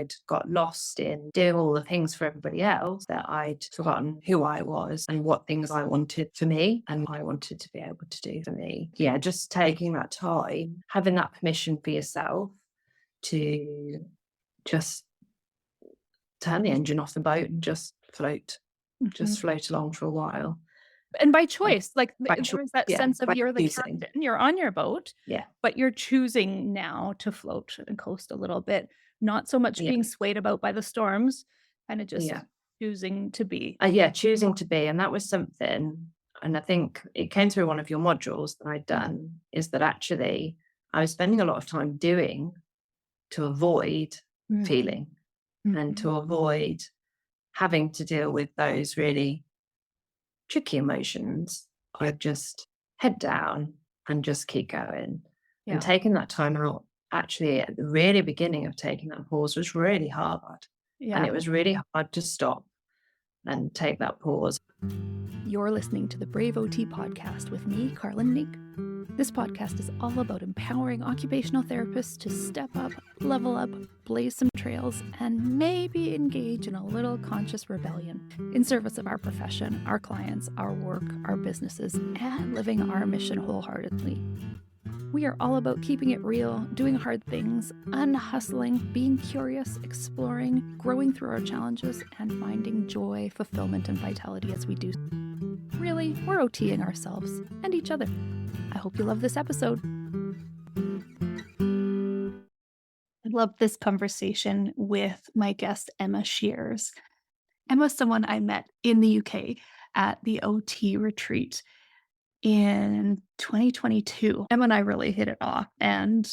I'd got lost in doing all the things for everybody else that I'd forgotten who I was and what things I wanted for me and I wanted to be able to do for me. Yeah, just taking that time, having that permission for yourself to just turn the engine off the boat and just float along for a while. And by Like, choice, like by there choice, was that yeah, sense of by you're the choosing. captain, you're on your boat, Yeah, but you're choosing now to float and coast a little bit, not so much yeah, being swayed about by the storms, kind of yeah. just choosing to be. Yeah, choosing to be. And that was something, and I think it came through one of your modules that I'd done, is that actually I was spending a lot of time doing to avoid Mhm, feeling and mhm. to avoid having to deal with those really tricky emotions. I'd just head down and just keep going. And Yeah, taking that time out, actually, at the really beginning of taking that pause was really hard. And yeah. it was really hard to stop and take that pause. You're listening to the Brave OT podcast with me, Carlin Nink. This podcast is all about empowering occupational therapists to step up, level up, blaze some trails, and maybe engage in a little conscious rebellion in service of our profession, our clients, our work, our businesses, and living our mission wholeheartedly. We are all about keeping it real, doing hard things, unhustling, being curious, exploring, growing through our challenges, and finding joy, fulfillment, and vitality as we do. Really, we're OTing ourselves and each other. I hope you love this episode. I love this conversation with my guest, Emma Shears. Emma's someone I met in the UK at the OT retreat in 2022. Emma and I really hit it off, and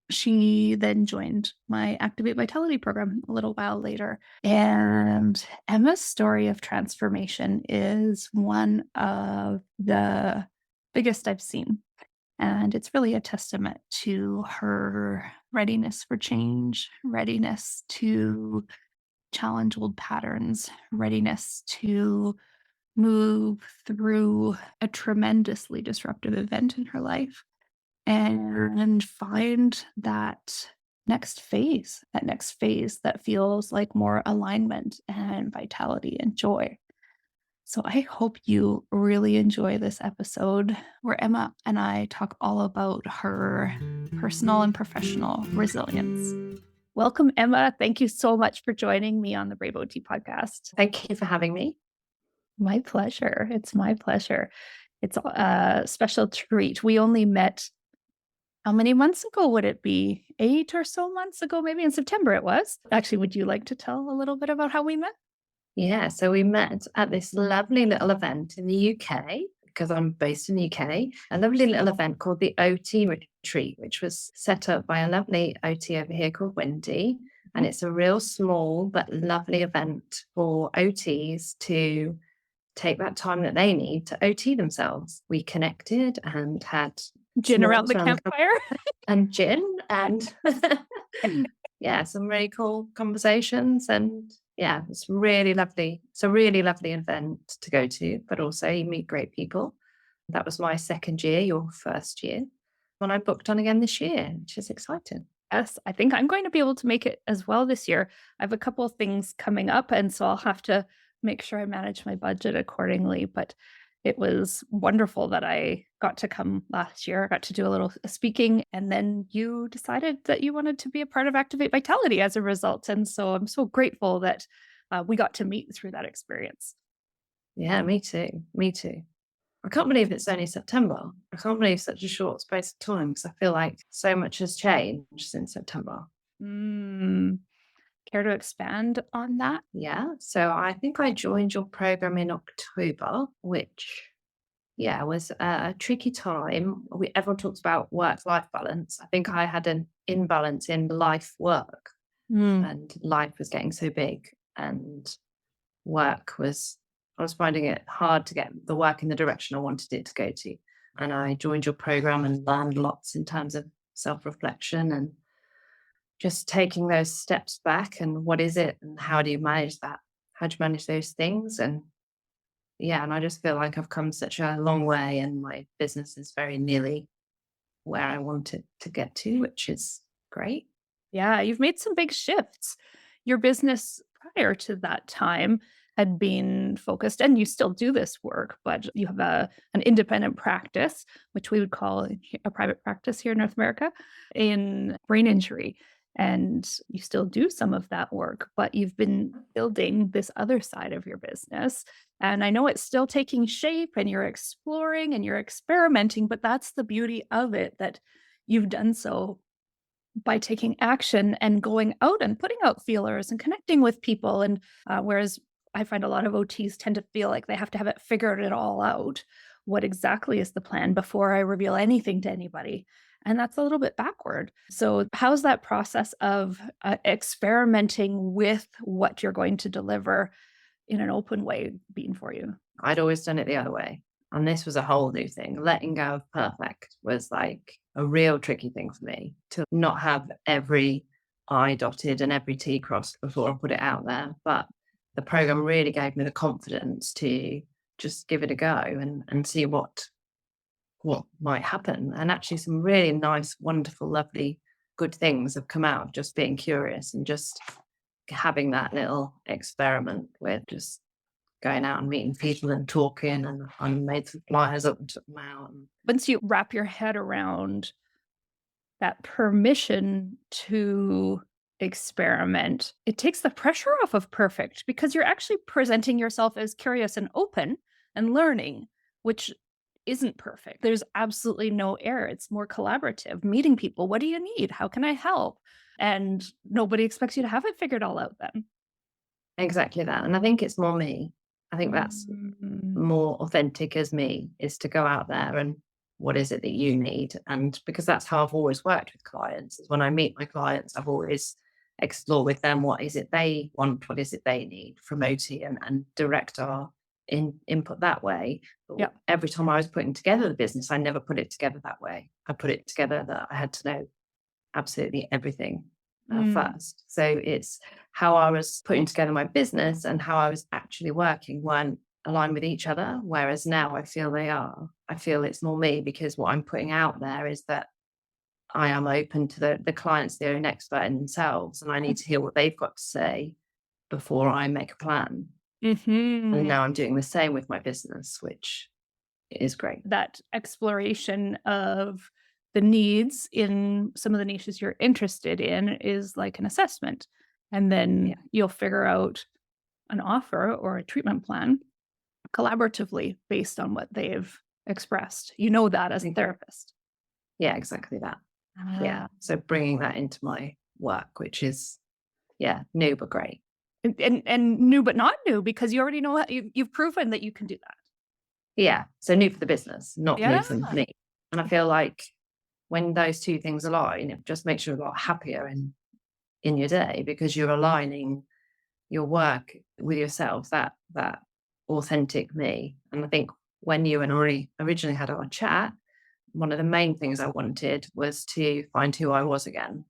she then joined my Activate Vitality program a little while later. And Emma's story of transformation is one of the biggest I've seen. And it's really a testament to her readiness for change, readiness to challenge old patterns, readiness to move through a tremendously disruptive event in her life and find that next phase that feels like more alignment and vitality and joy. So I hope you really enjoy this episode where Emma and I talk all about her personal and professional resilience. Welcome, Emma. Thank you so much for joining me on the Brave OT podcast. Thank you for having me. My pleasure. It's my pleasure. It's a special treat. We only met, how many months ago would it be? 8 or so months ago, maybe in September it was. Actually, would you like to tell a little bit about how we met? Yeah, so we met at this lovely little event in the UK, because I'm based in the UK, a lovely little event called the OT Retreat, which was set up by a lovely OT over here called Wendy. And it's a real small but lovely event for OTs to take that time that they need to OT themselves. We connected and had Gin around s'mores the campfire. and gin and yeah, some really cool conversations. And yeah, it's really lovely. It's a really lovely event to go to, but also you meet great people. That was my second year, your first year. And I booked on again this year, which is exciting. Yes, I think I'm going to be able to make it as well this year. I have a couple of things coming up, and so I'll have to make sure I manage my budget accordingly. But it was wonderful that I got to come last year. I got to do a little speaking, and then you decided that you wanted to be a part of Activate Vitality as a result. And so I'm so grateful that we got to meet through that experience. Yeah, me too. Me too. I can't believe it's only September. I can't believe such a short space of time because I feel like so much has changed since September. Mm, care to expand on that? Yeah. So I think I joined your program in October, which, yeah, was a tricky time. Everyone talks about work-life balance. I think I had an imbalance in life work, Mm. and life was getting so big and I was finding it hard to get the work in the direction I wanted it to go to. And I joined your program and learned lots in terms of self-reflection and just taking those steps back and what is it and how do you manage that? How do you manage those things? And yeah, and I just feel like I've come such a long way and my business is very nearly where I want it to get to, which is great. Yeah, you've made some big shifts. Your business prior to that time had been focused, and you still do this work, but you have an independent practice, which we would call a private practice here in North America, in brain injury. And you still do some of that work, but you've been building this other side of your business. And I know it's still taking shape and you're exploring and you're experimenting, but that's the beauty of it, that you've done so by taking action and going out and putting out feelers and connecting with people. And whereas I find a lot of OTs tend to feel like they have to have it figured it all out. What exactly is the plan before I reveal anything to anybody? And that's a little bit backward. So, how's that process of experimenting with what you're going to deliver in an open way been for you? I'd always done it the other way. And this was a whole new thing. Letting go of perfect was like a real tricky thing for me, to not have every I dotted and every T crossed before I put it out there. But the program really gave me the confidence to just give it a go and see what might happen. And actually some really nice, wonderful, lovely, good things have come out of just being curious and just having that little experiment with just going out and meeting people and talking, and I made some flyers up and took them out. Once you wrap your head around that permission to experiment, it takes the pressure off of perfect, because you're actually presenting yourself as curious and open and learning, which isn't perfect. There's absolutely no error. It's more collaborative, meeting people. What do you need? How can I help? And nobody expects you to have it figured all out then. Exactly that. And I think it's more me. I think that's Mm. more authentic as me, is to go out there and what is it that you need? And because that's how I've always worked with clients, is when I meet my clients, I've always explored with them what is it they want, what is it they need from OT, and direct our input that way. But Yeah. every time I was putting together the business, I never put it together that way. I put it together that I had to know absolutely everything first. So it's how I was putting together my business and how I was actually working weren't aligned with each other. Whereas now I feel they are. I feel it's more me, because what I'm putting out there is that I am open to the clients, their own expert in themselves, and I need to hear what they've got to say before I make a plan. And now I'm doing the same with my business, which is great. That exploration of the needs in some of the niches you're interested in is like an assessment. And then Yeah. you'll figure out an offer or a treatment plan collaboratively based on what they've expressed. You know that as a therapist. Yeah, exactly that. Yeah. So bringing that into my work, which is, new but great. And new but not new, because you already know that you've proven that you can do that. Yeah. So new for the business, not new for Yeah. me. And I feel like when those two things align, it just makes you a lot happier in your day, because you're aligning your work with yourself, that authentic me. And I think when you and I originally had our chat, one of the main things I wanted was to find who I was again.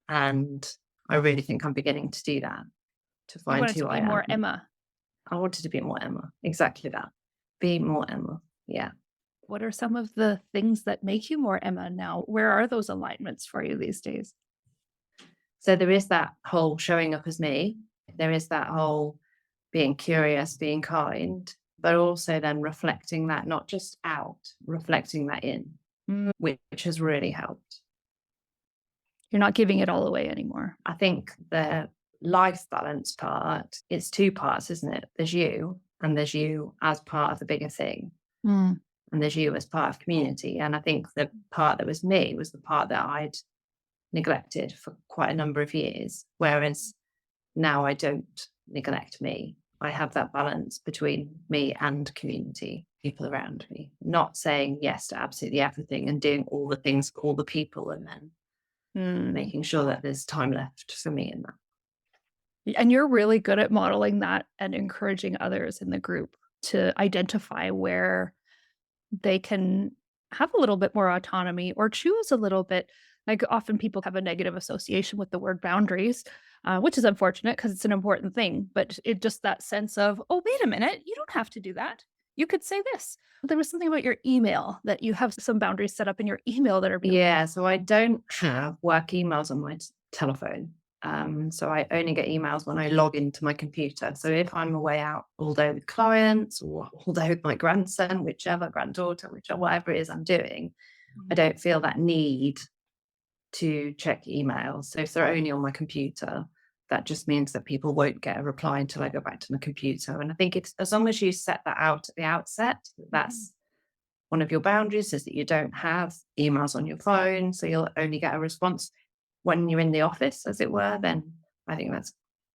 And I really think I'm beginning to do that, to You find wanted who to I be am. more Emma. I wanted to be more Emma. Exactly that. Be more Emma. Yeah. What are some of the things that make you more Emma now? Where are those alignments for you these days? So there is that whole showing up as me. There is that whole being curious, being kind, but also then reflecting that not just out, reflecting that in, Mm. which has really helped. You're not giving it all away anymore. I think the life balance part, it's two parts, isn't it? There's you, and there's you as part of the bigger thing, Mm. and there's you as part of community. And I think the part that was me was the part that I'd neglected for quite a number of years, whereas now I don't neglect me. I have that balance between me and community, people around me, not saying yes to absolutely everything and doing all the things for all the people, and then making sure that there's time left for me in that. And you're really good at modeling that and encouraging others in the group to identify where they can have a little bit more autonomy or choose a little bit. Like often people have a negative association with the word boundaries, which is unfortunate because it's an important thing. But it just that sense of, oh, wait a minute, you don't have to do that. You could say this. There was something about your email that you have some boundaries set up in your email that are Yeah, so I don't have work emails on my telephone. So I only get emails when I log into my computer. So if I'm away out all day with clients or all day with my grandson, whichever granddaughter, whichever whatever it is I'm doing, I don't feel that need to check emails. So if they're only on my computer, that just means that people won't get a reply until I go back to my computer. And I think it's as long as you set that out at the outset, that's one of your boundaries is that you don't have emails on your phone. So you'll only get a response when you're in the office, as it were, then I think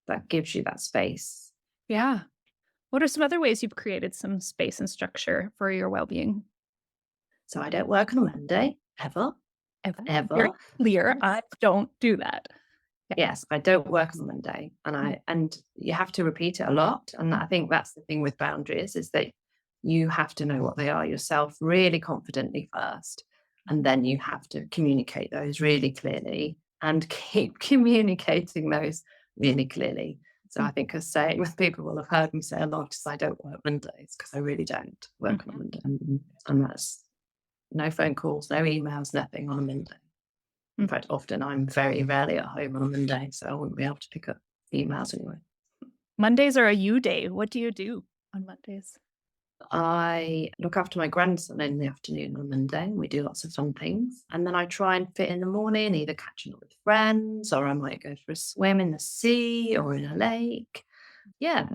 that gives you that space. Yeah. What are some other ways you've created some space and structure for your well-being? So I don't work on a Monday ever, Evan? Very ever. clear. I don't do that. Yeah. Yes, I don't work on a Monday, and you have to repeat it a lot. And I think that's the thing with boundaries is that you have to know what they are yourself really confidently first, and then you have to communicate those really clearly and keep communicating those really clearly. So I think as saying with people will have heard me say a lot is I don't work Mondays because I really don't work on a Mhm. Monday, and that's no phone calls, no emails, nothing on a Monday. In Mm. fact, often I'm very rarely at home on a Monday, so I wouldn't be able to pick up emails anyway. Mondays are a you day. What do you do on Mondays? I look after my grandson in the afternoon on Monday, and we do lots of fun things. And then I try and fit in the morning, either catching up with friends, or I might go for a swim in the sea or in a lake. Yeah,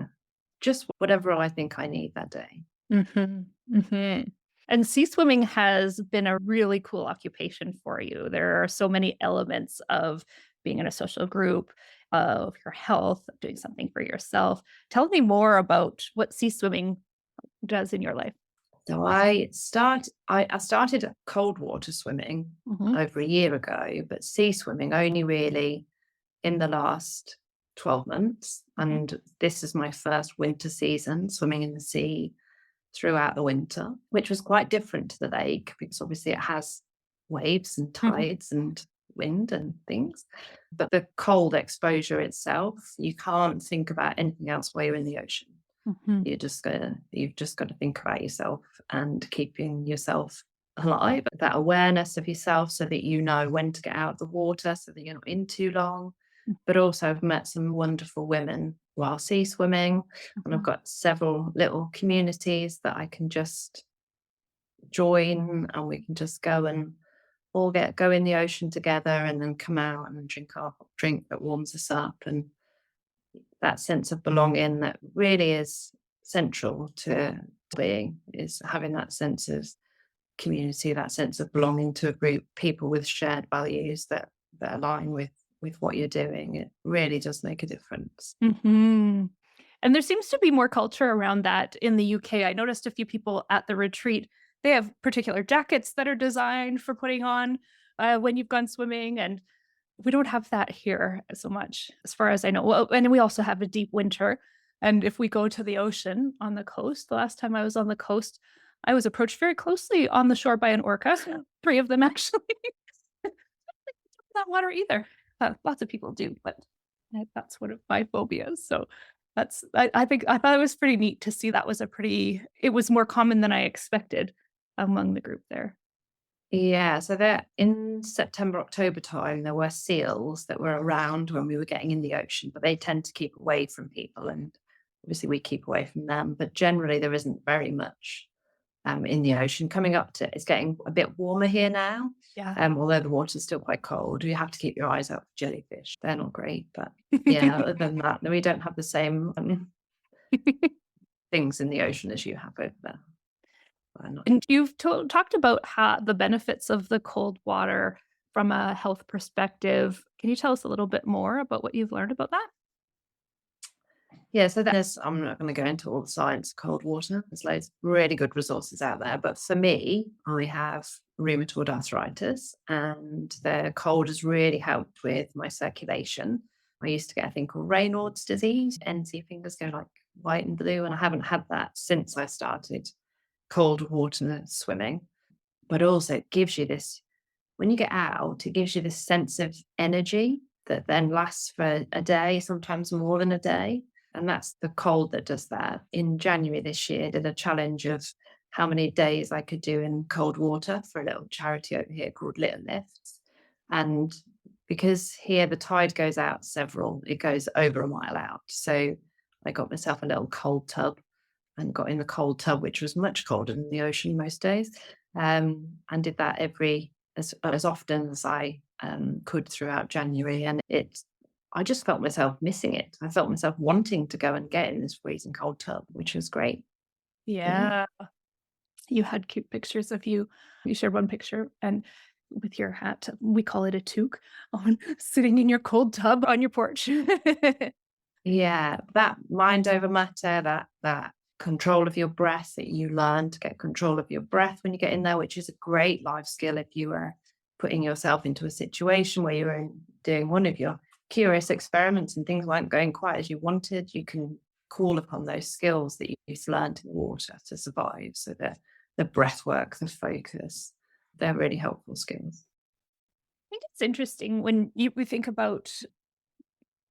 just whatever I think I need that day. Mhm, mhm. And sea swimming has been a really cool occupation for you. There are so many elements of being in a social group, of your health, of doing something for yourself. Tell me more about what sea swimming does in your life. So I started cold water swimming Mhm, over a year ago, but sea swimming only really in the last 12 months. mhm, And this is my first winter season swimming in the sea throughout the winter, which was quite different to the lake because obviously it has waves and mhm, tides and wind and things. But the cold exposure itself, you can't think about anything else while you're in the ocean. mhm, You've just got to think about yourself and keeping yourself alive, that awareness of yourself so that you know when to get out of the water so that you're not in too long. But also I've met some wonderful women while sea swimming, and I've mhm, got several little communities that I can just join, and we can just go and all go in the ocean together and then come out and drink our hot drink that warms us up. And that sense of belonging that really is central to being is having that sense of community, that sense of belonging to a group, people with shared values that align with what you're doing. It really does make a difference. mhm. And there seems to be more culture around that in the UK. I noticed a few people at the retreat, they have particular jackets that are designed for putting on, when you've gone swimming, and we don't have that here so much, as far as I know. Well, and we also have a deep winter, and if we go to the ocean on the coast, the last time I was on the coast, I was approached very closely on the shore by an orca, 3 of them actually. Not water either. Lots of people do, but that's one of my phobias. So I think I thought it was pretty neat to see that was a pretty it was more common than I expected among the group there. Yeah, so there in September, October time, there were seals that were around when we were getting in the ocean, but they tend to keep away from people, and obviously we keep away from them. But generally, there isn't very much in the ocean. Coming up to it's getting a bit warmer here now, Yeah. although the water's still quite cold. You have to keep your eyes out for jellyfish. They're not great, but yeah, other than that, we don't have the same things in the ocean as you have over there. Not And you've talked about how the benefits of the cold water from a health perspective. Can you tell us a little bit more about what you've learned about that? Yeah, so there's I'm not going to go into all the science of cold water. There's loads of really good resources out there. But for me, I have rheumatoid arthritis, and the cold has really helped with my circulation. I used to get a thing called Raynaud's disease, ends your fingers go like white and blue, and I haven't had that since I started cold water swimming. But also, it gives you this when you get out, it gives you this sense of energy that then lasts for a day, sometimes more than a day. And that's the cold that does that. In January this year, I did a challenge of how many days I could do in cold water for a little charity over here called Little Lifts. And because here the tide goes out it goes over a mile out. So I got myself a little cold tub and got in the cold tub, which was much colder than the ocean most days, and did that as often as I could throughout January. And I just felt myself missing it. I felt myself wanting to go and get in this freezing cold tub, which was great. Yeah. Yeah. You had cute pictures of you. You shared one picture and with your hat, we call it a toque, on sitting in your cold tub on your porch. Yeah, that mind over matter, that control of your breath, that you learn to get control of your breath when you get in there, which is a great life skill if you are putting yourself into a situation where you're doing one of your curious experiments and things weren't going quite as you wanted. You can call upon those skills that you've learned in the water to survive. So the breath work, the focus, they're really helpful skills. I think it's interesting when we think about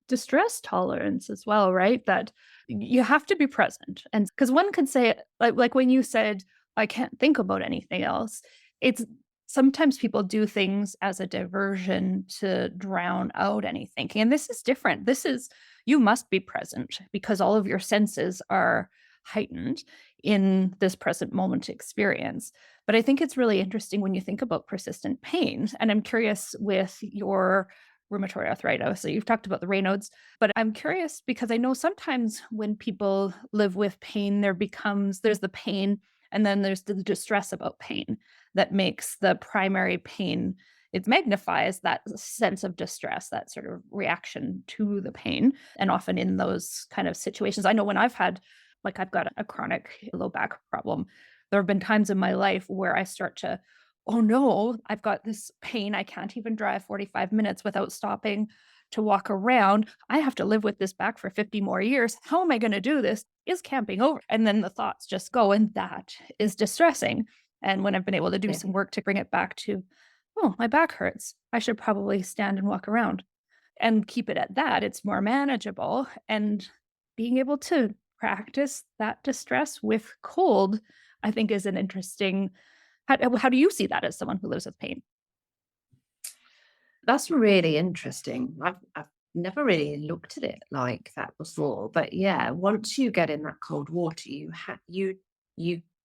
distress tolerance as well, right? That you have to be present. And because one could say, like when you said, I can't think about anything else, it's sometimes people do things as a diversion to drown out any thinking. And this is different. This is, you must be present because all of your senses are heightened in this present moment experience. But I think it's really interesting when you think about persistent pain. And I'm curious with your rheumatoid arthritis. So you've talked about the Raynaud's, but I'm curious because I know sometimes when people live with pain, there's the pain and then there's the distress about pain that makes the primary pain, it magnifies that sense of distress, that sort of reaction to the pain. And often in those kind of situations, I know when I've got a chronic low back problem, there have been times in my life where I start to, oh no, I've got this pain. I can't even drive 45 minutes without stopping to walk around. I have to live with this back for 50 more years. How am I going to do this? Is camping over? And then the thoughts just go, and that is distressing. And when I've been able to do Yeah. some work to bring it back to, oh, my back hurts. I should probably stand and walk around and keep it at that. It's more manageable. And being able to practice that distress with cold, I think is an interesting. How do you see that as someone who lives with pain? That's really interesting. I've never really looked at it like that before. But yeah, once you get in that cold water, you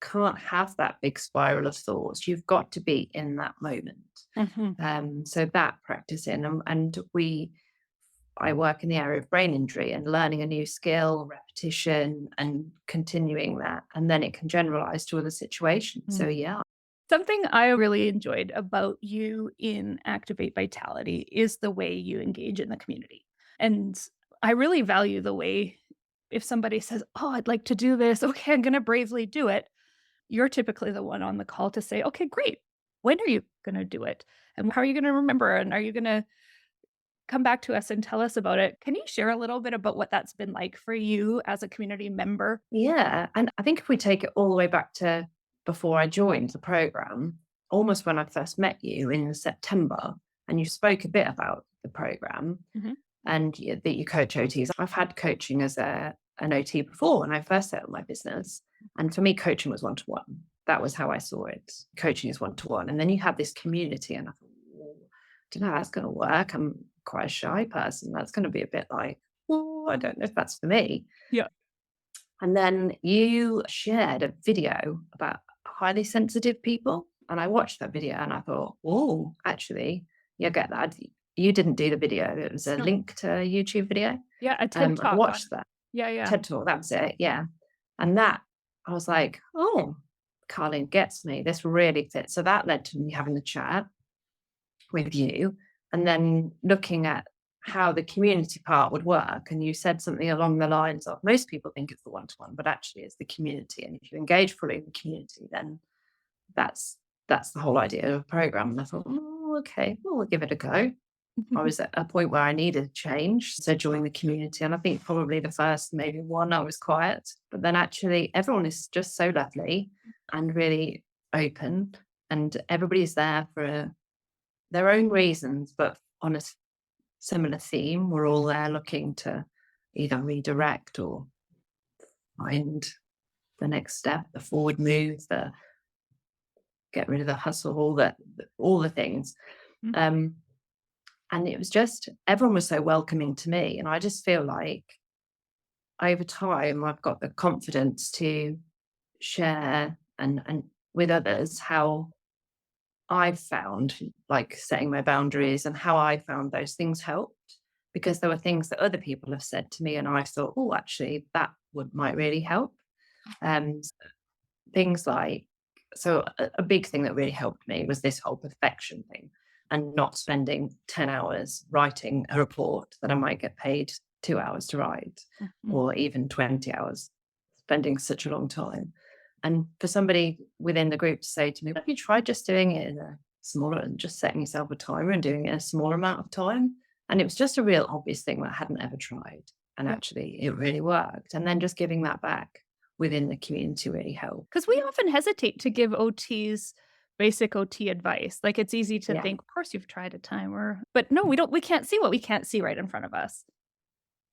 can't have that big spiral of thoughts. You've got to be in that moment. Mhm. So that practicing and I work in the area of brain injury and learning a new skill, repetition, and continuing that, and then it can generalize to other situations. Mm. So yeah, Something I really enjoyed about you in Activate Vitality is the way you engage in the community. And I really value the way if somebody says, "Oh, I'd like to do this. Okay, I'm going to bravely do it." You're typically the one on the call to say, "Okay, great. When are you going to do it? And how are you going to remember? And are you going to come back to us and tell us about it?" Can you share a little bit about what that's been like for you as a community member? yeah, and I think if we take it all the way back to before I joined the program, almost when I first met you in September, and you spoke a bit about the program Mhm. and that you coach OTs. I've had coaching as an OT before when I first set up my business, and for me, coaching was one to one. That was how I saw it. Coaching is one to one, and then you have this community, and I thought, "Oh, I don't know how that's going to work. I'm quite a shy person. That's going to be a bit like, oh, I don't know if that's for me." Yeah. And then you shared a video about highly sensitive people. And I watched that video and I thought, oh, actually, you get that. You didn't do the video. It was a No. link to a YouTube video. Yeah, a TED I Talk on. watched that Yeah, yeah. TED Talk. That was it. Yeah. And that I was like, oh, Carlene gets me. This really fits. So that led to me having the chat with you and then looking at how the community part would work. And you said something along the lines of most people think it's the one-to-one, but actually it's the community. And if you engage fully in the community, then that's that's the whole idea of a program. And I thought, oh, okay, well, we'll give it a go. I was at a point where I needed change, so join the community. And I think probably the first maybe one I was quiet, but then actually everyone is just so lovely and really open, and everybody's there for their own reasons, but on a similar theme. We're all there looking to either redirect or find the next step, the forward move, the get rid of the hustle, all the things. Mm. Um, And it was just, everyone was so welcoming to me. And I just feel like over time, I've got the confidence to share and with others how I've found, like, setting my boundaries and how I found those things helped, because there were things that other people have said to me and I thought, oh, actually that would might really help. And things like, so a big thing that really helped me was this whole perfection thing, and not spending 10 hours writing a report that I might get paid 2 hours to write, Mhm. or even 20 hours, spending such a long time. And for somebody within the group to say to me, have you tried just doing it in a smaller, and just setting yourself a timer and doing it in a smaller amount of time? And it was just a real obvious thing that I hadn't ever tried. And Yeah. actually, it really worked. And then just giving that back within the community really helped. Because we often hesitate to give OTs basic OT advice. Like, it's easy to Yeah, think, "Of course you've tried a timer," but no, we can't see what we can't see right in front of us.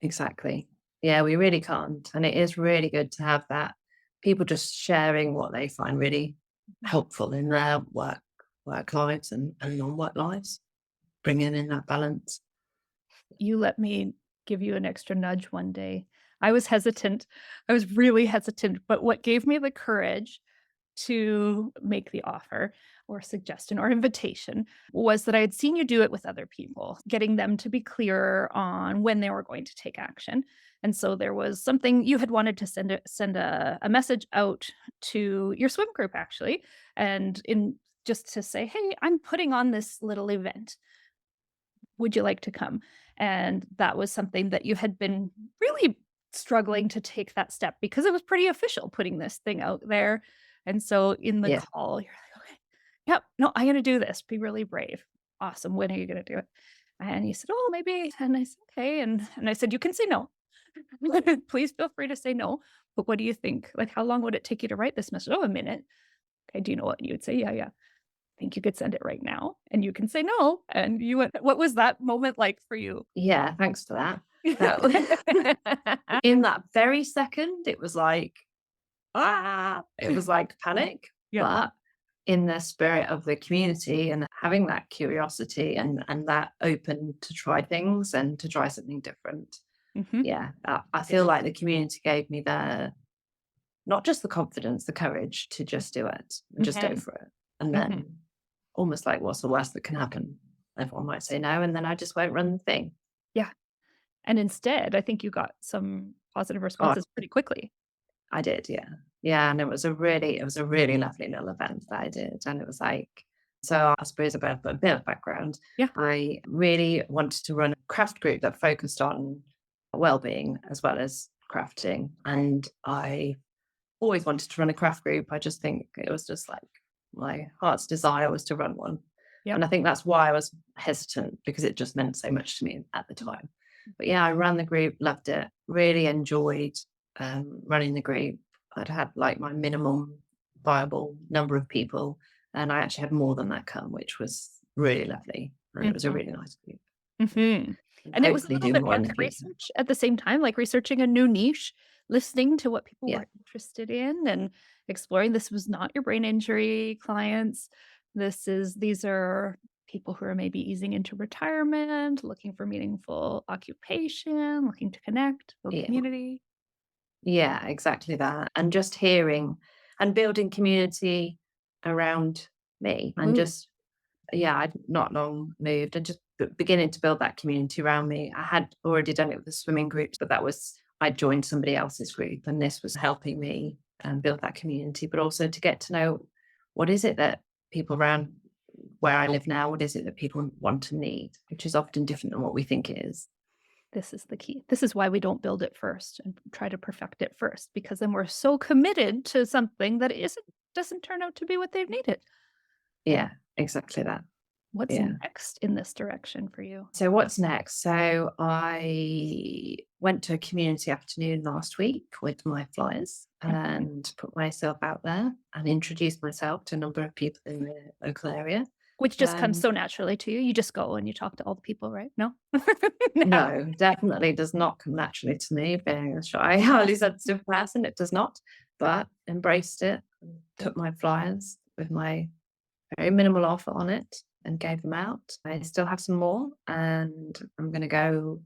exactly. Yeah, we really can't. And it is really good to have that, people just sharing what they find really helpful in their work lives and non-work lives, bringing in that balance. You let me give you an extra nudge one day. I was hesitant. I was really hesitant, but what gave me the courage to make the offer or suggestion or invitation was that I had seen you do it with other people, getting them to be clearer on when they were going to take action. And so there was something you had wanted to send a message out to your swim group actually, and in just to say, "Hey, I'm putting on this little event. Would you like to come?" And that was something that you had been really struggling to take that step because it was pretty official putting this thing out there. And so in the Yeah. call, you're like, "Okay, yep, no, I'm gonna do this. Be really brave. Awesome. When are you gonna do it?" And you said, "Oh, maybe." And I said, "Okay." And I said, "You can say no. Please feel free to say no. But what do you think? Like, how long would it take you to write this message?" "Oh, a minute." "Okay, do you know what you would say?" "Yeah, yeah." "Think you could send it right now?" And you can say no. And you went, what was that moment like for you? Yeah, thanks for that. That in that very second, it was like, ah, it was like panic. Yeah. But in the spirit of the community and having that curiosity and that open to try things and to try something different. Mhm. Yeah, I feel like the community gave me the, not just the confidence, the courage to just do it and just go Mhm. for it. And Mhm. then, almost like, what's the worst that can happen? Everyone might say no, and then I just won't run the thing. Yeah. And instead, I think you got some positive Oh, responses pretty quickly. I did, yeah. Yeah, and it was a really lovely little event that I did, and it was like, so I suppose about a bit of background, Yeah. I really wanted to run a craft group that focused on well-being as well as crafting, and I always wanted to run a craft group. I just think it was just like my heart's desire was to run one, Yep. and I think that's why I was hesitant, because it just meant so much to me at the time. But yeah, I ran the group, loved it, really enjoyed running the group. I'd had like my minimum viable number of people, and I actually had more than that come, which was really lovely. And it was a Mhm. really nice group. Mhm. And And it was a hopefully little do bit more in the market future. research at the same time, like researching a new niche, listening to what people Yeah. were interested in and exploring. This was not your brain injury clients. These are people who are maybe easing into retirement, looking for meaningful occupation, looking to connect, build Yeah. community. Yeah, exactly that. And just hearing and building community around me, and Ooh, just, yeah, I'd not long moved and just beginning to build that community around me. I had already done it with the swimming groups, but that was, I joined somebody else's group, and this was helping me build that community, but also to get to know, what is it that people around where I live now, what is it that people want and need, which is often different than what we think it is. this is the key. This is why we don't build it first and try to perfect it first, because then we're so committed to something that isn't doesn't turn out to be what they've needed. Yeah, exactly that. What's Yeah. next in this direction for you? So what's next? So I went to a community afternoon last week with my flyers Mhm. and put myself out there and introduced myself to a number of people in the local area. Which just comes Um, so naturally to you. You just go and you talk to all the people, right? No? No. no, definitely does not come naturally to me, being a shy, highly sensitive person. It does not, but embraced it, took my flyers with my very minimal offer on it, and gave them out. I still have some more, and I'm going to go.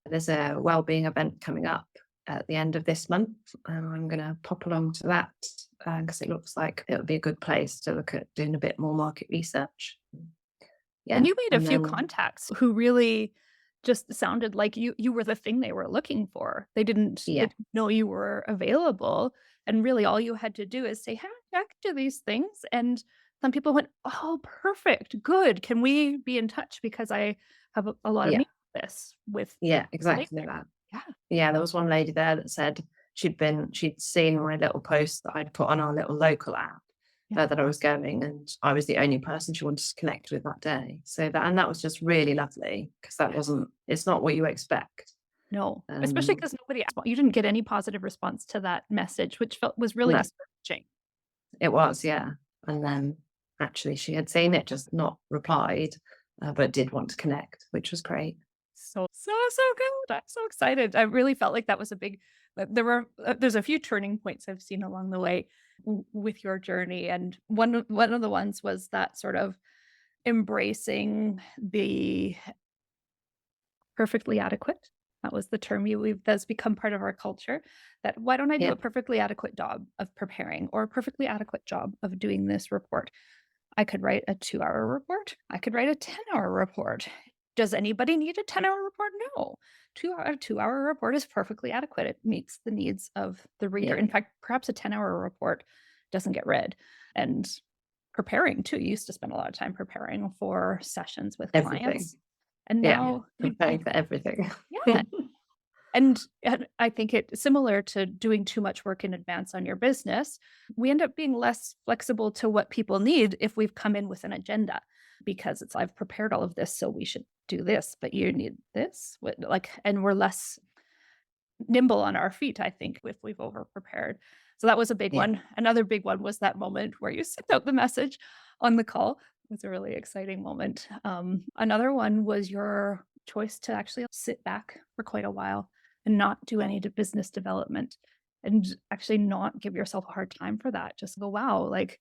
There's a wellbeing event coming up at the end of this month, and I'm going to pop along to that because it looks like it would be a good place to look at doing a bit more market research. And Yeah, you made a and few then contacts who really just sounded like you were the thing they were looking for. They yeah, didn't know you were available, and really all you had to do is say, "Hey, I can do these things," and some people went, "Oh, perfect, good. Can we be in touch because I have a lot of yeah, need for this with yeah, this lady." exactly that. Yeah. Yeah, there was one lady there that said she'd seen my little post that I'd put on our little local app, Yeah. that I was going, and I was the only person she wanted to connect with that day. So that was just really lovely because that wasn't it's not what you expect. No, especially Um, because you didn't get any positive response to that message, which was really no, discouraging. it was, yeah. And then actually she had seen it, just not replied, but did want to connect, which was great. So good. I'm so excited. I really felt like that was a big there's a few turning points I've seen along the way with your journey, and one of the ones was that sort of embracing the perfectly adequate. That was the term that's become part of our culture. That why don't I do Yeah, a perfectly adequate job of preparing or a perfectly adequate job of doing this report? I could write a 2-hour report. I could write a 10-hour report. Does anybody need a 10-hour report? No. A 2-hour report is perfectly adequate. It meets the needs of the reader. yeah, In fact, perhaps a 10-hour report doesn't get read. And preparing too. You used to spend a lot of time preparing for sessions with everything. clients. And Yeah, now preparing for everything. yeah. And I think it's similar to doing too much work in advance on your business. We end up being less flexible to what people need if we've come in with an agenda because it's I've prepared all of this, so we should do this, but you need this. And we're less nimble on our feet, I think, if we've over prepared. So that was a big Yeah, one. Another big one was that moment where you sent out the message on the call. It was a really exciting moment. Another one was your choice to actually sit back for quite a while and not do any business development and actually not give yourself a hard time for that. Just go, wow, like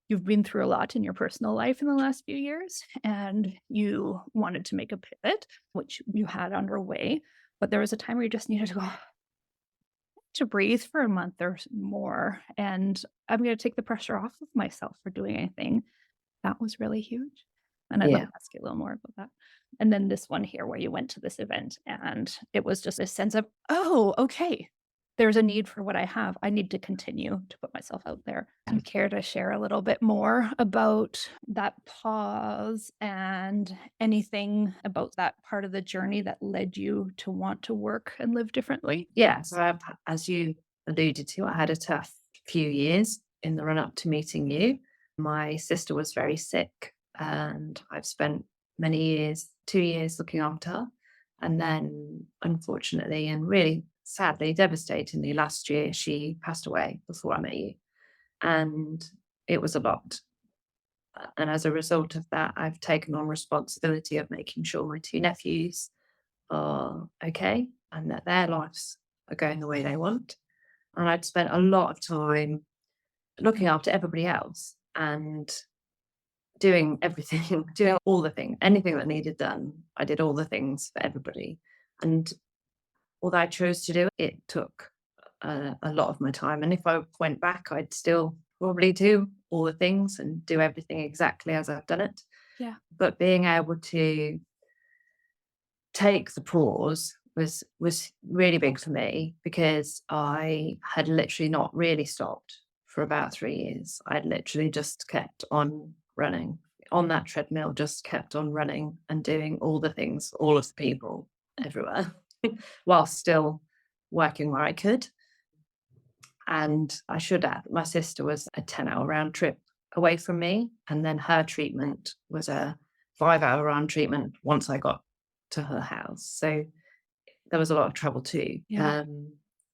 you've been through a lot in your personal life in the last few years and you wanted to make a pivot, which you had underway. But there was a time where you just needed to go to breathe for a month or more. And I'm going to take the pressure off of myself for doing anything. That was really huge. And I'd love yeah, to ask you a little more about that. And then this one here where you went to this event and it was just a sense of, oh, okay, there's a need for what I have. I need to continue to put myself out there. Do you care to share a little bit more about that pause and anything about that part of the journey that led you to want to work and live differently? yeah. So as you alluded to, I had a tough few years in the run up to meeting you. My sister was very sick, and I've spent many years, 2 years, looking after her. And then, unfortunately, and really sadly, devastatingly, last year, she passed away before I met you. And it was a lot. And as a result of that, I've taken on responsibility of making sure my two nephews are okay and that their lives are going the way they want. And I'd spent a lot of time looking after everybody else and doing everything, doing all the things, anything that needed done. I did all the things for everybody. And although I chose to do it, it took a lot of my time. And if I went back, I'd still probably do all the things and do everything exactly as I've done it. Yeah. But being able to take the pause was really big for me because I had literally not really stopped for about 3 years. I'd literally just kept on running on that treadmill, just kept on running and doing all the things, all of the people everywhere, while still working where I could. And I should add, my sister was a 10-hour round trip away from me. And then her treatment was a 5-hour round treatment once I got to her house. So there was a lot of travel too. Yeah.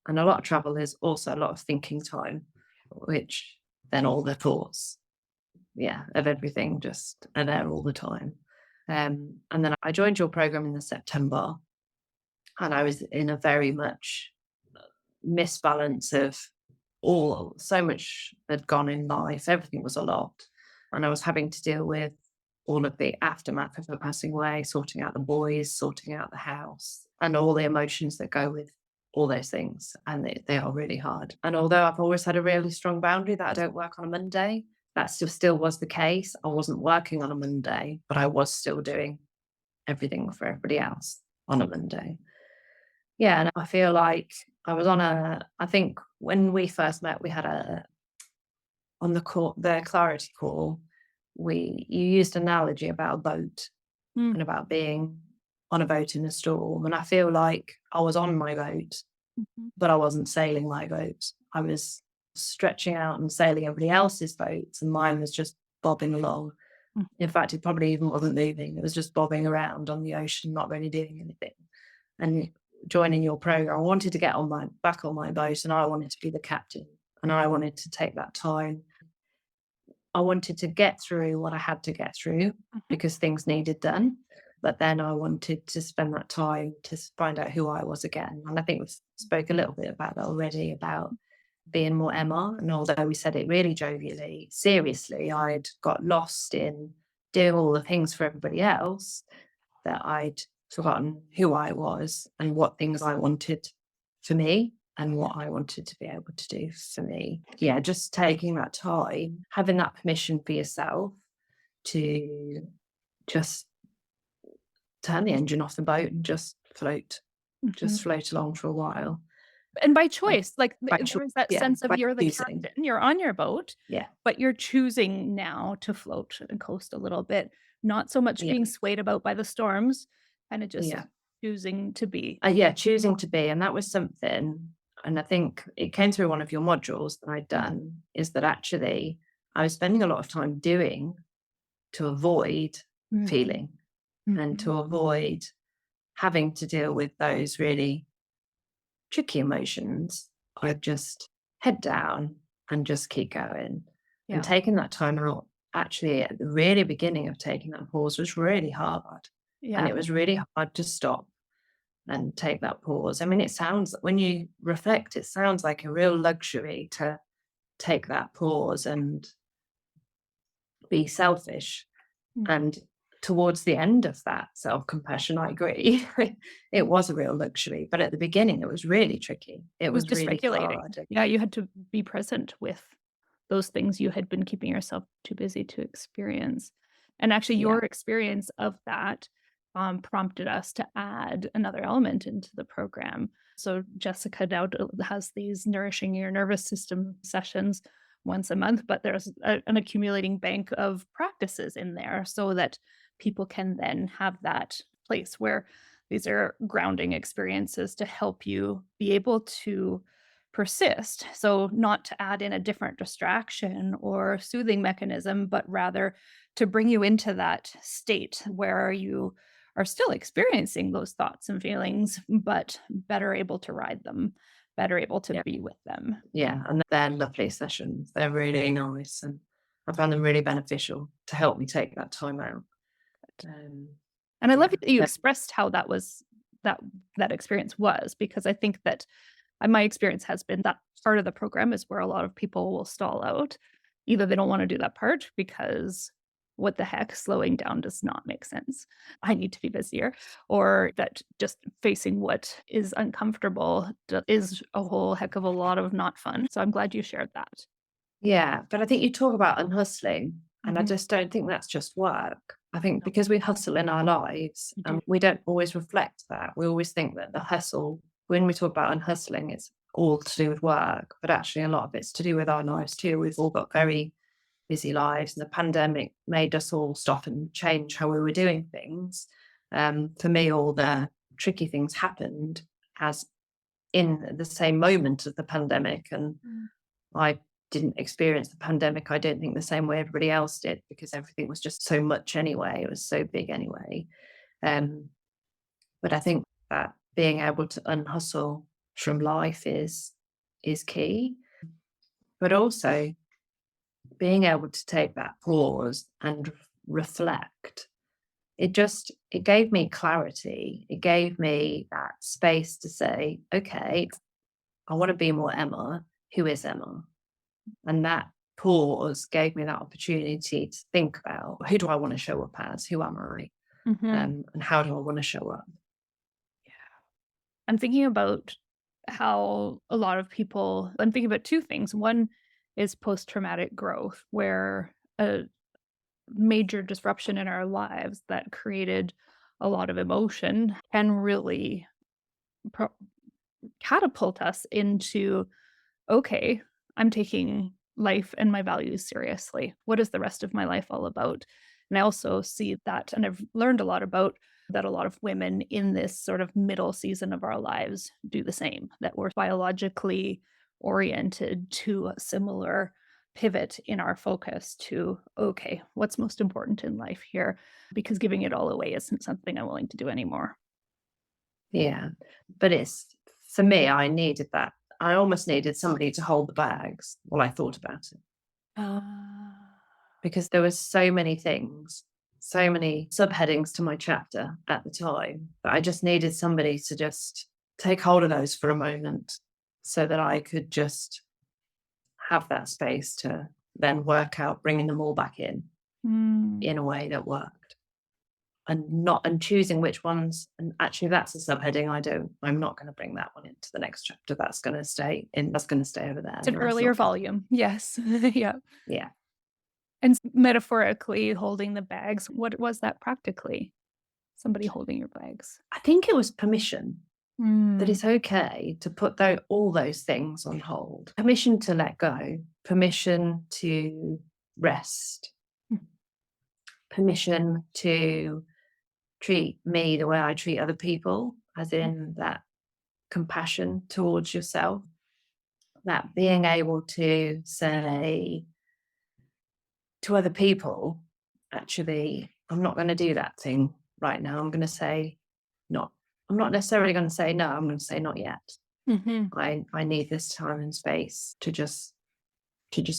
And a lot of travel is also a lot of thinking time, which then all the thoughts, yeah, of everything just are there all the time. And then I joined your program in the September, and I was in a very much misbalance of all so much had gone in life. Everything was a lot. And I was having to deal with all of the aftermath of her passing away, sorting out the boys, sorting out the house, and all the emotions that go with all those things. And they are really hard. And although I've always had a really strong boundary that I don't work on a Monday, that still was the case. I wasn't working on a Monday, but I was still doing everything for everybody else on a Monday. Yeah, and I feel like I think when we first met, we had on the clarity call, you used analogy about a boat and about being on a boat in a storm. And I feel like I was on my boat, but I wasn't sailing my boat. I was stretching out and sailing everybody else's boats, and mine was just bobbing along. In fact, it probably even wasn't moving. It was just bobbing around on the ocean, not really doing anything. And joining your program, I wanted to get back on my boat, and I wanted to be the captain, and I wanted to take that time. I wanted to get through what I had to get through because things needed done. But then I wanted to spend that time to find out who I was again. And I think we spoke a little bit about that already, about being more Emma. And although we said it really jovially, seriously, I'd got lost in doing all the things for everybody else, that I'd forgotten who I was and what things I wanted for me and what I wanted to be able to do for me. Yeah, just taking that time, having that permission for yourself to just turn the engine off the boat and just float along for a while. And by choice, like By there is that sense of you're the captain, you're on your boat, but you're choosing now to float and coast a little bit, not so much being swayed about by the storms, kind of just choosing to be. Choosing to be. And that was something, and I think it came through one of your modules that I'd done, is that actually I was spending a lot of time doing to avoid feeling and to avoid having to deal with those really tricky emotions. I'd just head down and just keep going. And taking that time out, actually at the really beginning of taking that pause, was really hard. And it was really hard to stop and take that pause. I mean, it sounds, when you reflect, it sounds like a real luxury to take that pause and be selfish. And towards the end of that self-compassion, I agree, it was a real luxury. But at the beginning, it was really tricky. It was really hard. Yeah, you had to be present with those things you had been keeping yourself too busy to experience. And actually, your experience of that prompted us to add another element into the program. So Jessica now has these nourishing your nervous system sessions once a month, but there's an accumulating bank of practices in there so that people can then have that place where these are grounding experiences to help you be able to persist. So not to add in a different distraction or soothing mechanism, but rather to bring you into that state where you are still experiencing those thoughts and feelings, but better able to ride them, better able to be with them. Yeah, and they're lovely sessions. They're really nice, and I found them really beneficial to help me take that time out. And I love that you expressed how that was that experience was, because I think that my experience has been that part of the program is where a lot of people will stall out. Either they don't want to do that part because what the heck, slowing down does not make sense. I need to be busier. Or that just facing what is uncomfortable is a whole heck of a lot of not fun. So I'm glad you shared that. Yeah, but I think you talk about unhustling, and I just don't think that's just work. I think because we hustle in our lives, and we don't always reflect that. We always think that the hustle, when we talk about unhustling, it's all to do with work, but actually a lot of it's to do with our lives too. We've all got very busy lives, and the pandemic made us all stop and change how we were doing things. For me, all the tricky things happened as in the same moment of the pandemic, and I didn't experience the pandemic, I don't think, the same way everybody else did, because everything was just so much anyway. It was so big anyway. But I think that being able to unhustle from life is key, but also being able to take that pause and reflect. It gave me clarity. It gave me that space to say, okay, I want to be more Emma. Who is Emma? And that pause gave me that opportunity to think about, who do I want to show up as? Who am I? Mhm. And how do I want to show up? I'm thinking about how a lot of people I'm thinking about 2 things. One is post-traumatic growth, where a major disruption in our lives that created a lot of emotion can really pro catapult us into, "Okay, I'm taking life and my values seriously. What is the rest of my life all about?" And I also see that, and I've learned a lot about that a lot of women in this sort of middle season of our lives do the same, that we're biologically oriented to a similar pivot in our focus to, okay, what's most important in life here? Because giving it all away isn't something I'm willing to do anymore. Yeah. But for me, I needed that. I almost needed somebody to hold the bags while I thought about it, Ah. because there were so many things, so many subheadings to my chapter at the time that I just needed somebody to just take hold of those for a moment so that I could just have that space to then work out bringing them all back Mm. in a way that worked. And choosing which ones, and actually that's a subheading I'm not going to bring that one into the next chapter. That's going to stay over there. It's an That's earlier not gonna, volume. Yes. Yeah. yeah. And metaphorically holding the bags, what was that practically? Somebody holding your bags. I think it was permission that Mm. it's okay to put all those things on hold, permission to let go, permission to rest, permission to treat me the way I treat other people, as in that compassion towards yourself, that being able to say to other people, actually, I'm not going to do that thing right now. I'm going to say, not, I'm not necessarily going to say no, I'm going to say not yet. Mhm. I need this time and space to just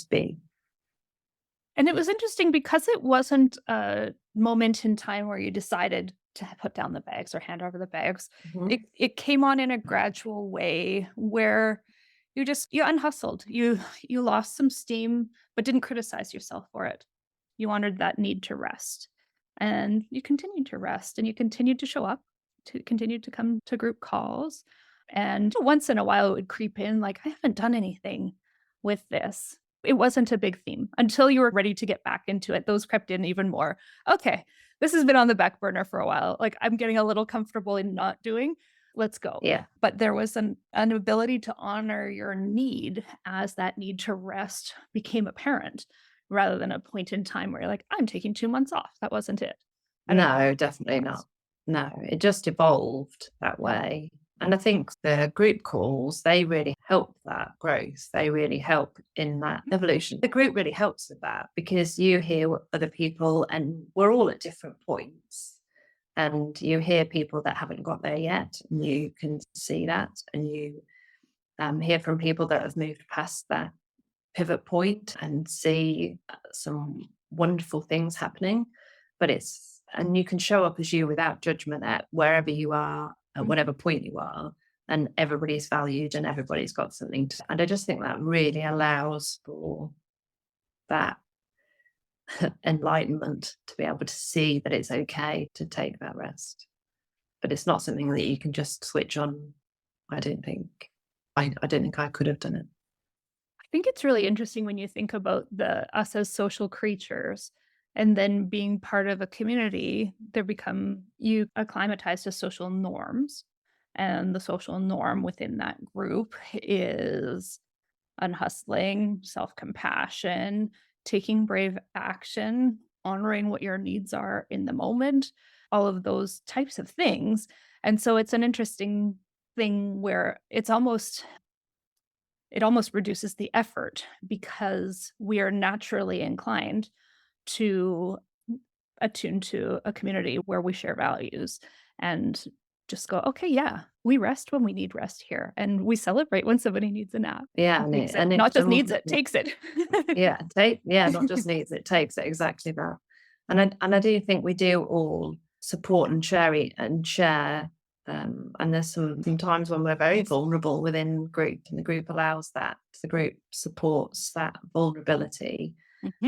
be. And it was interesting because it wasn't a moment in time where you decided to put down the bags or hand over the bags. Mhm. It came on in a gradual way where you unhustled. You lost some steam, but didn't criticize yourself for it. You honored that need to rest. And you continued to rest and you continued to show up, to continue to come to group calls. And once in a while it would creep in like, I haven't done anything with this. It wasn't a big theme until you were ready to get back into it. Those crept in even more. Okay, this has been on the back burner for a while. Like, I'm getting a little comfortable in not doing. Let's go. Yeah. But there was an ability to honor your need as that need to rest became apparent rather than a point in time where you're like, I'm taking 2 months off. That wasn't it. I don't know. No, definitely not. No, it just evolved that Yeah. way. And I think the group calls, they really help that growth. They really help in that evolution. The group really helps with that because you hear what other people, and we're all at different points. And you hear people that haven't got there yet, and you can see that. And you hear from people that have moved past that pivot point and see some wonderful things happening. And you can show up as you without judgment at wherever you are, at Mhm. whatever point you are, and everybody's valued and everybody's got something to. And I just think that really allows for that enlightenment to be able to see that it's okay to take that rest. But it's not something that you can just switch on. I don't think. I don't think I could have done it. I think it's really interesting when you think about the us as social creatures and then being part of a community, you acclimatize to social norms. And the social norm within that group is unhustling, self-compassion, taking brave action, honoring what your needs are in the moment, all of those types of things. And so it's an interesting thing where it almost reduces the effort because we are naturally inclined to attune to a community where we share values and just go, okay, yeah, we rest when we need rest here. And we celebrate when somebody needs a nap. Yeah, And and takes it, it. and Not if just needs some it, takes it. not just needs it, takes it, exactly that. And I do think we do all support and share And there's some times when we're very vulnerable within group, and the group allows that. The group supports that vulnerability,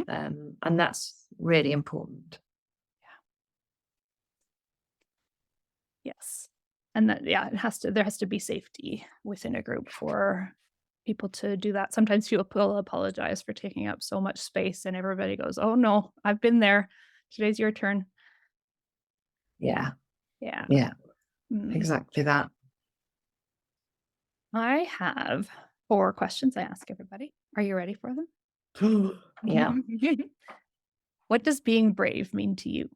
and that's really important. Yes. And that, yeah, there has to be safety within a group for people to do that. Sometimes people will apologize for taking up so much space and everybody goes, "Oh no, I've been there. Today's your turn." Yeah, Yeah. yeah, Mm. exactly that. I have 4 questions I ask everybody. Are you ready for them? Yeah. What does being brave mean to you?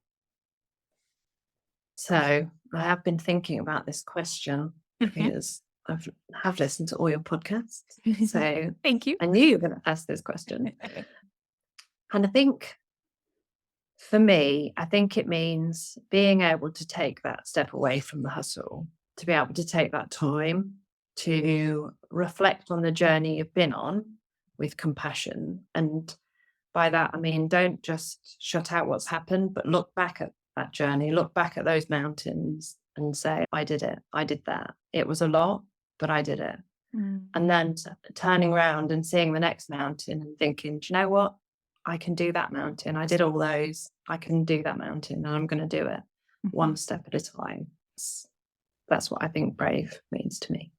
So I have been thinking about this question because have listened to all your podcasts. So Thank you. I knew you were going to ask this question. And I think for me, I think it means being able to take that step away from the hustle, to be able to take that time to reflect on the journey you've been on with compassion. And by that, I mean, don't just shut out what's happened, but look back at that journey, look back at those mountains and say, I did it. I did that. It was a lot, but I did it. And then turning around and seeing the next mountain and thinking, do you know what? I can do that mountain. I did all those. I can do that mountain, and I'm going to do it one step at a time. That's what I think brave means to me.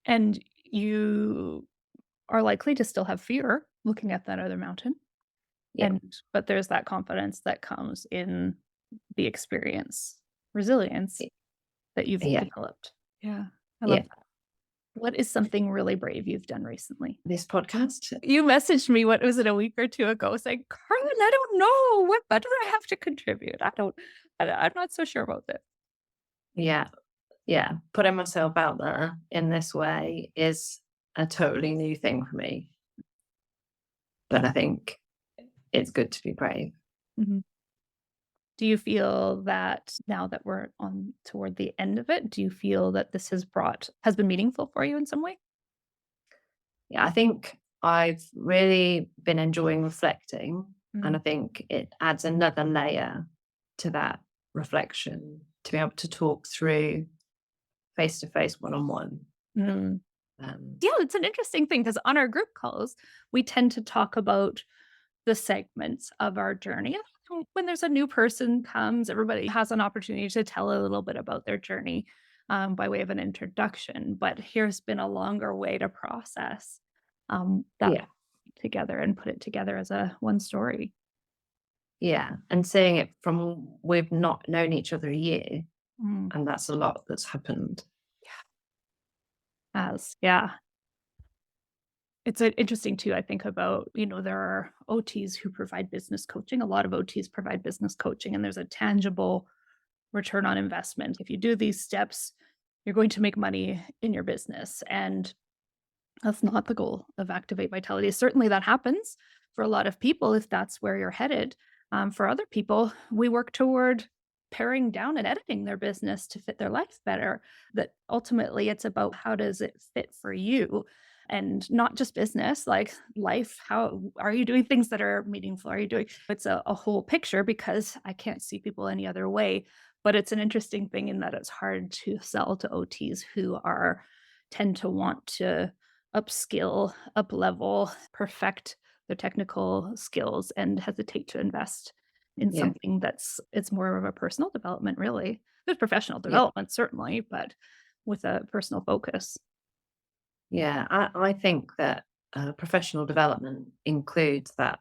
And you are likely to still have fear looking at that other mountain. Yeah. But there's that confidence that comes in the experience, resilience that you've developed. Yeah. I love that. What is something really brave you've done recently? This podcast. You messaged me, what was it, a week or two ago, saying, Carlin, I don't know. What do I have to contribute? I'm not so sure about this. Yeah. Yeah. Putting myself out there in this way is a totally new thing for me. But I think it's good to be brave. Do you feel that now that we're on toward the end of it, do you feel that this has been meaningful for you in some way? Yeah, I think I've really been enjoying reflecting, and I think it adds another layer to that reflection to be able to talk through face to face, one on one. Yeah, it's an interesting thing because on our group calls, we tend to talk about the segments of our journey. When there's a new person comes, everybody has an opportunity to tell a little bit about their journey by way of an introduction. But here's been a longer way to process that together and put it together as one story. Yeah, and seeing it from we've not known each other a year, and that's a lot that's happened. Yeah. It's interesting too, I think about, there are OTs who provide business coaching. A lot of OTs provide business coaching, and there's a tangible return on investment. If you do these steps, you're going to make money in your business. And that's not the goal of Activate Vitality. Certainly that happens for a lot of people if that's where you're headed. For other people, we work toward paring down and editing their business to fit their life better. That ultimately it's about how does it fit for you, and not just business, like life. How are you doing things that are meaningful? Are you doing it's a whole picture, because I can't see people any other way. But it's an interesting thing in that it's hard to sell to OTs who tend to want to upskill, up level, perfect their technical skills, and hesitate to invest in something it's more of a personal development, really. There's professional development, certainly, but with a personal focus. Yeah, I think that professional development includes that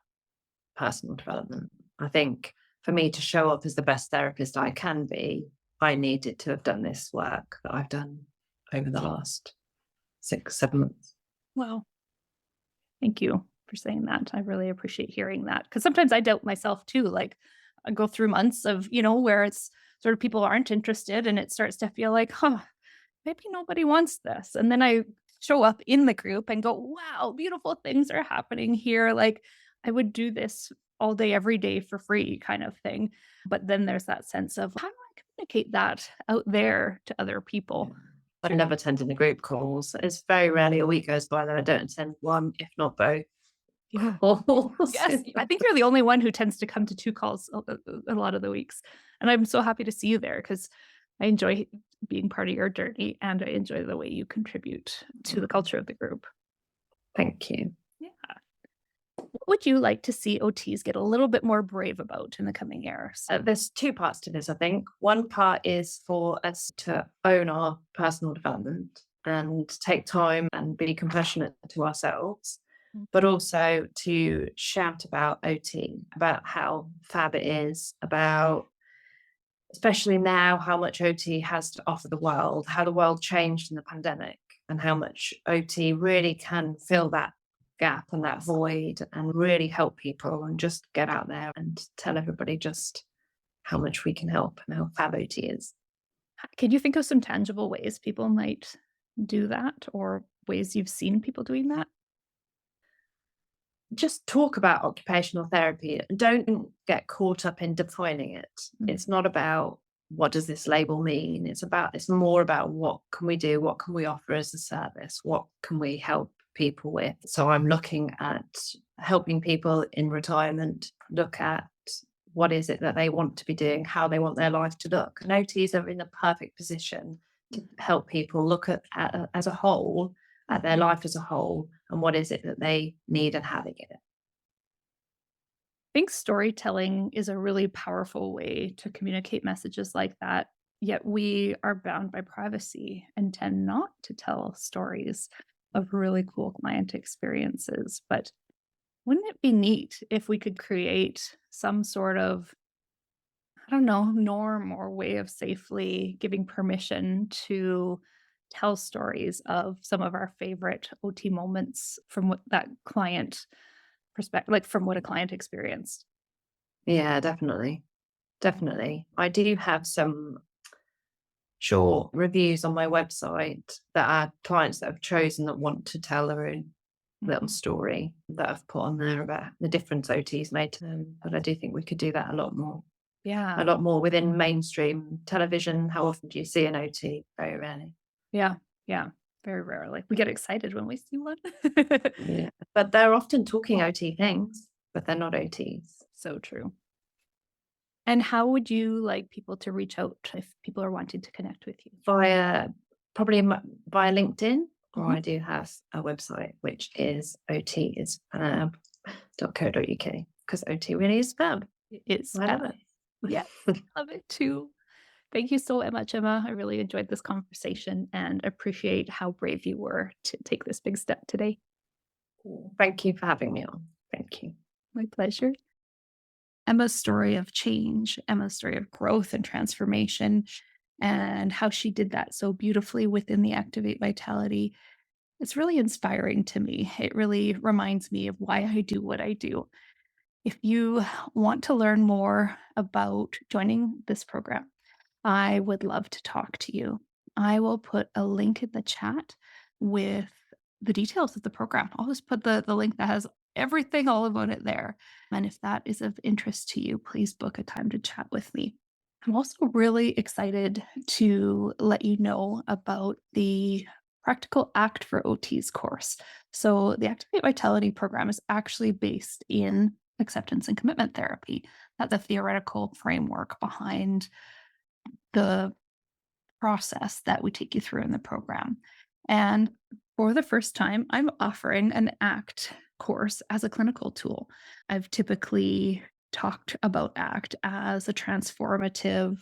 personal development. I think for me to show up as the best therapist I can be, I needed to have done this work that I've done over the last 6-7 months. Wow. Thank you for saying that. I really appreciate hearing that, because sometimes I doubt myself too. Like I go through months of, where it's sort of people aren't interested, and it starts to feel like, maybe nobody wants this. And then I show up in the group and go, wow, beautiful things are happening here. Like I would do this all day, every day for free kind of thing. But then there's that sense of, how do I communicate that out there to other people? I never attend the group calls. It's very rarely a week goes by that I don't attend one, if not both. Yes, I think you're the only one who tends to come to 2 calls a lot of the weeks. And I'm so happy to see you there, because I enjoy being part of your journey, and I enjoy the way you contribute to the culture of the group. Thank you. Yeah. What would you like to see OTs get a little bit more brave about in the coming years? There's two parts to this, I think. One part is for us to own our personal development and take time and be compassionate to ourselves, but also to shout about OT, about how fab it is, about especially now how much OT has to offer the world, how the world changed in the pandemic, and how much OT really can fill that gap and that void and really help people and just get out there and tell everybody just how much we can help and how fab OT is. Can you think of some tangible ways people might do that or ways you've seen people doing that? Just talk about occupational therapy. Don't get caught up in defining it. It's not about what does this label mean? It's more about what can we do? What can we offer as a service? What can we help people with? So I'm looking at helping people in retirement look at what is it that they want to be doing, how they want their life to look. And OTs are in the perfect position to help people look at as a whole, at their life as a whole, and what is it that they need and how they get it. I think storytelling is a really powerful way to communicate messages like that. Yet we are bound by privacy and tend not to tell stories of really cool client experiences. But wouldn't it be neat if we could create some sort of, I don't know, norm or way of safely giving permission to tell stories of some of our favorite OT moments from what that client perspective, like from what a client experienced? Yeah, definitely. Definitely. I do have some short reviews on my website that are clients that have chosen that want to tell their own little story that I've put on there about the difference OT's made to them. But I do think we could do that a lot Yeah. more within mainstream television. How often do you see an OT? Very rarely. Yeah. Yeah. Very rarely. We get excited when we see one. Yeah. But they're often talking OT things, but they're not OTs. So true. And how would you like people to reach out if people are wanting to connect with you? Via probably via LinkedIn, or Mhm. I do have a website which is otisfab.co.uk because OT really is fab. It's I love it. yeah, love it too. Thank you so much, Emma. I really enjoyed this conversation and appreciate how brave you were to take this big step today. Thank you for having me on. Thank you. My pleasure. Emma's story of change, Emma's story of growth and transformation, and how she did that so beautifully within the Activate Vitality. It's really inspiring to me. It really reminds me of why I do what I do. If you want to learn more about joining this program, I would love to talk to you. I will put a link in the chat with the details of the program. I'll just put the link that has everything all about it there. And if that is of interest to you, please book a time to chat with me. I'm also really excited to let you know about the Practical Act for OTs course. So, the Activate Vitality program is actually based in acceptance and commitment therapy. That's a theoretical framework behind the process that we take you through in the program. And for the first time, I'm offering an ACT course as a clinical tool. I've typically talked about ACT as a transformative,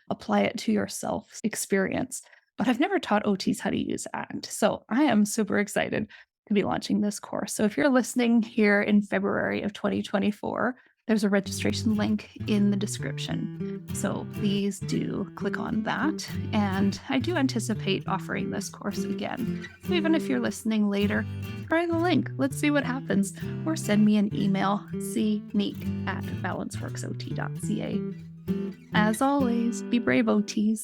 apply it to yourself experience, but I've never taught OTs how to use ACT. So I am super excited to be launching this course. So if you're listening here in February of 2024, there's a registration link in the description. So please do click on that. And I do anticipate offering this course again. So even if you're listening later, try the link. Let's see what happens. Or send me an email, cneek@balanceworksot.ca. As always, be brave, OTs.